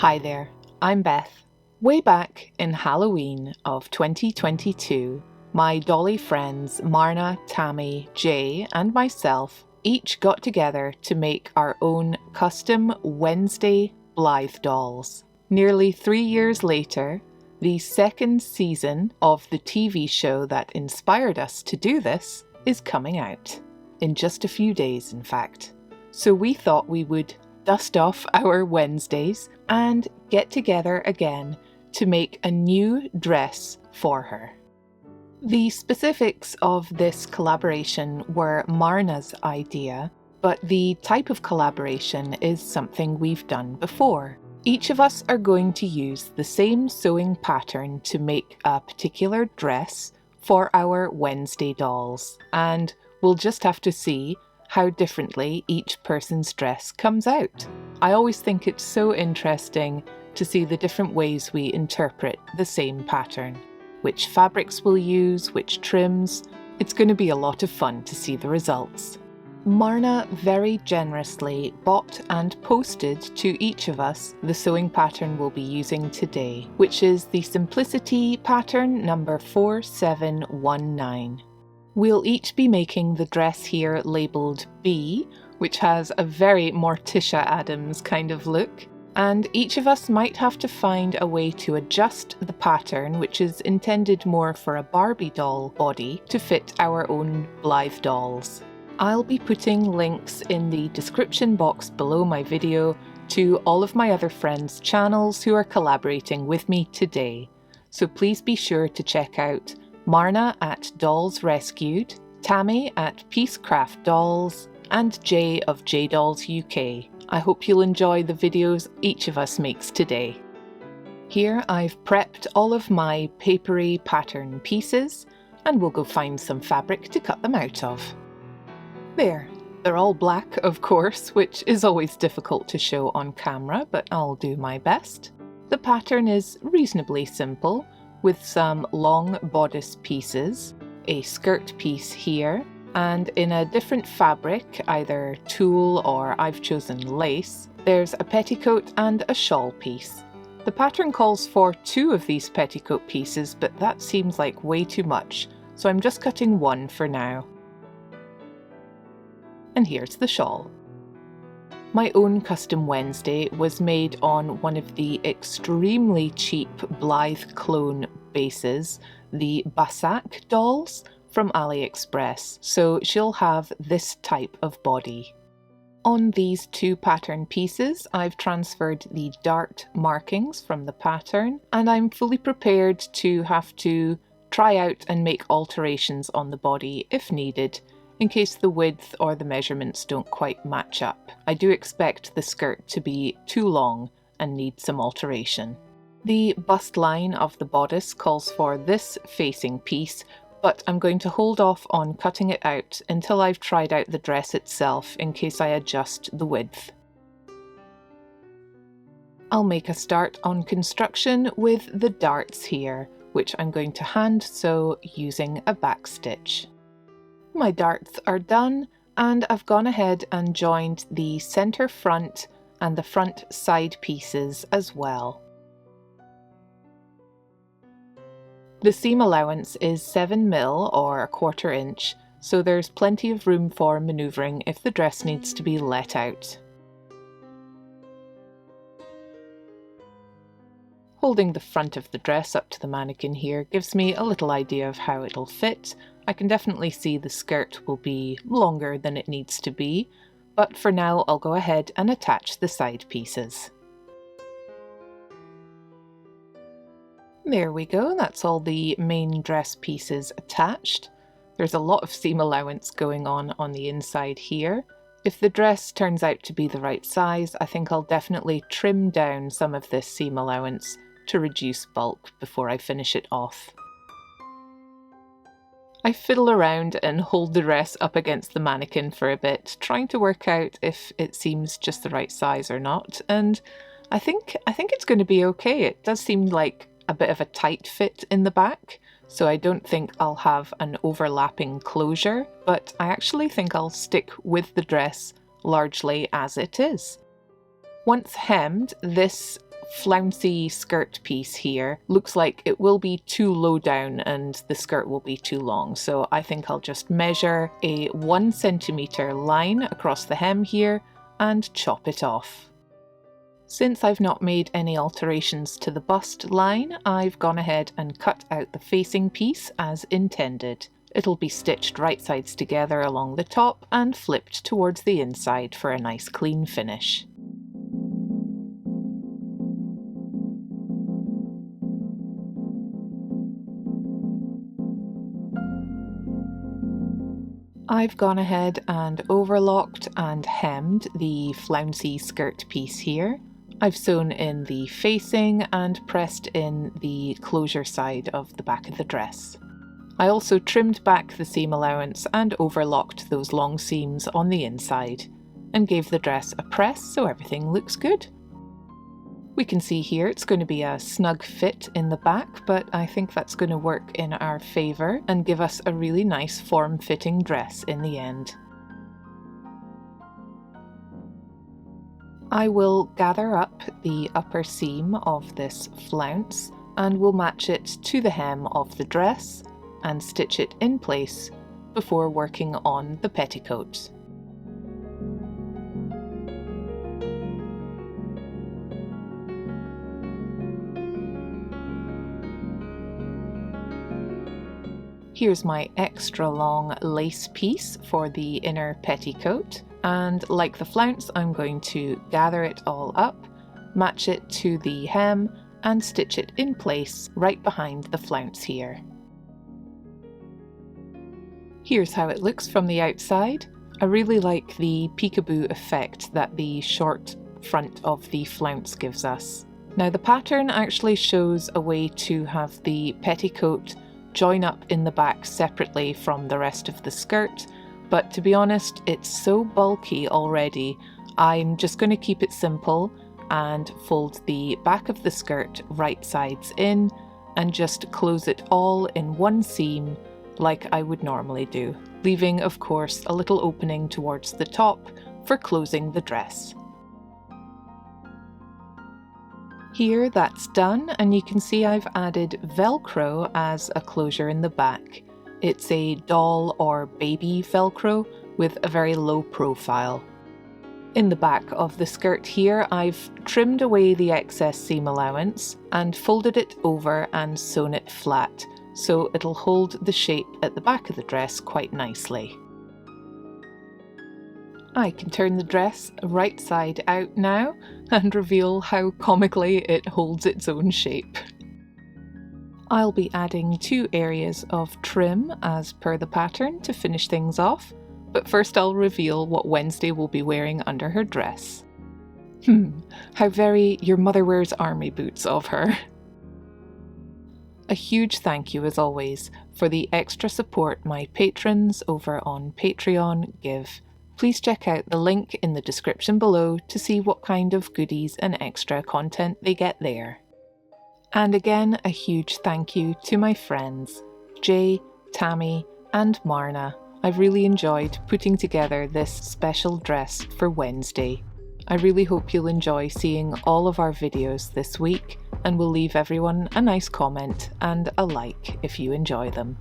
Hi there, I'm Beth. Way back in Halloween of 2022, my dolly friends Marna, Tammy, Jay and myself each got together to make our own custom Wednesday Blythe dolls. Nearly 3 years later, the second season of the TV show that inspired us to do this is coming out. In just a few days, in fact. So we thought we would dust off our Wednesdays and get together again to make a new dress for her. The specifics of this collaboration were Marna's idea, but the type of collaboration is something we've done before. Each of us are going to use the same sewing pattern to make a particular dress for our Wednesday dolls, and we'll just have to see how differently each person's dress comes out. I always think it's so interesting to see the different ways we interpret the same pattern. Which fabrics we'll use, which trims. It's going to be a lot of fun to see the results. Marna very generously bought and posted to each of us the sewing pattern we'll be using today, which is the Simplicity pattern number 4719. We'll each be making the dress here labelled B, which has a very Morticia Addams kind of look, and each of us might have to find a way to adjust the pattern, which is intended more for a Barbie doll body, to fit our own Blythe dolls. I'll be putting links in the description box below my video to all of my other friends' channels who are collaborating with me today, so please be sure to check out Marna at Dolls Rescued, Tammy at Peacecraft Dolls, and Jay of J Dolls UK. I hope you'll enjoy the videos each of us makes today. Here I've prepped all of my papery pattern pieces, and we'll go find some fabric to cut them out of. There, they're all black of course, which is always difficult to show on camera, but I'll do my best. The pattern is reasonably simple, with some long bodice pieces, a skirt piece here, and in a different fabric, either tulle or I've chosen lace, there's a petticoat and a shawl piece. The pattern calls for 2 of these petticoat pieces, but that seems like way too much, so I'm just cutting 1 for now. And here's the shawl. My own custom Wednesday was made on one of the extremely cheap Blythe clone bases, the Basak dolls from AliExpress, so she'll have this type of body. On these 2 pattern pieces, I've transferred the dart markings from the pattern, and I'm fully prepared to have to try out and make alterations on the body if needed, in case the width or the measurements don't quite match up. I do expect the skirt to be too long and need some alteration. The bust line of the bodice calls for this facing piece, but I'm going to hold off on cutting it out until I've tried out the dress itself in case I adjust the width. I'll make a start on construction with the darts here, which I'm going to hand sew using a back stitch. My darts are done, and I've gone ahead and joined the centre front and the front side pieces as well. The seam allowance is 7mm or 1/4 inch, so there's plenty of room for manoeuvring if the dress needs to be let out. Holding the front of the dress up to the mannequin here gives me a little idea of how it'll fit. I can definitely see the skirt will be longer than it needs to be, but for now I'll go ahead and attach the side pieces. There we go, that's all the main dress pieces attached. There's a lot of seam allowance going on the inside here. If the dress turns out to be the right size, I think I'll definitely trim down some of this seam allowance to reduce bulk before I finish it off. I fiddle around and hold the dress up against the mannequin for a bit, trying to work out if it seems just the right size or not, and I think it's going to be okay. It does seem like a bit of a tight fit in the back, so I don't think I'll have an overlapping closure, but I actually think I'll stick with the dress largely as it is. Once hemmed, this flouncy skirt piece here looks like it will be too low down and the skirt will be too long. So I think I'll just measure a 1 centimeter line across the hem here and chop it off. Since I've not made any alterations to the bust line, I've gone ahead and cut out the facing piece as intended. It'll be stitched right sides together along the top and flipped towards the inside for a nice clean finish. I've gone ahead and overlocked and hemmed the flouncy skirt piece here. I've sewn in the facing and pressed in the closure side of the back of the dress. I also trimmed back the seam allowance and overlocked those long seams on the inside and gave the dress a press so everything looks good. We can see here it's going to be a snug fit in the back, but I think that's going to work in our favour and give us a really nice form-fitting dress in the end. I will gather up the upper seam of this flounce and will match it to the hem of the dress and stitch it in place before working on the petticoat. Here's my extra long lace piece for the inner petticoat, and like the flounce I'm going to gather it all up, match it to the hem and stitch it in place right behind the flounce here. Here's how it looks from the outside. I really like the peekaboo effect that the short front of the flounce gives us. Now the pattern actually shows a way to have the petticoat join up in the back separately from the rest of the skirt, but to be honest, it's so bulky already, I'm just going to keep it simple and fold the back of the skirt right sides in and just close it all in one seam like I would normally do, leaving of course a little opening towards the top for closing the dress. Here that's done, and you can see I've added Velcro as a closure in the back. It's a doll or baby Velcro with a very low profile. In the back of the skirt here, I've trimmed away the excess seam allowance and folded it over and sewn it flat, so it'll hold the shape at the back of the dress quite nicely. I can turn the dress right side out now and reveal how comically it holds its own shape. I'll be adding 2 areas of trim as per the pattern to finish things off, but first I'll reveal what Wednesday will be wearing under her dress. How very your mother wears army boots of her. A huge thank you as always for the extra support my patrons over on Patreon give. Please check out the link in the description below to see what kind of goodies and extra content they get there. And again, a huge thank you to my friends, Jay, Tammy and Marna. I've really enjoyed putting together this special dress for Wednesday. I really hope you'll enjoy seeing all of our videos this week, and we'll leave everyone a nice comment and a like if you enjoy them.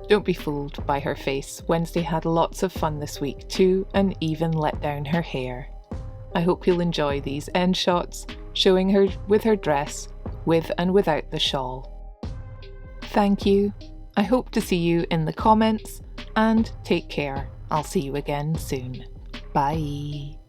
Don't be fooled by her face. Wednesday had lots of fun this week too, and even let down her hair. I hope you'll enjoy these end shots, showing her with her dress, with and without the shawl. Thank you. I hope to see you in the comments, and take care. I'll see you again soon. Bye.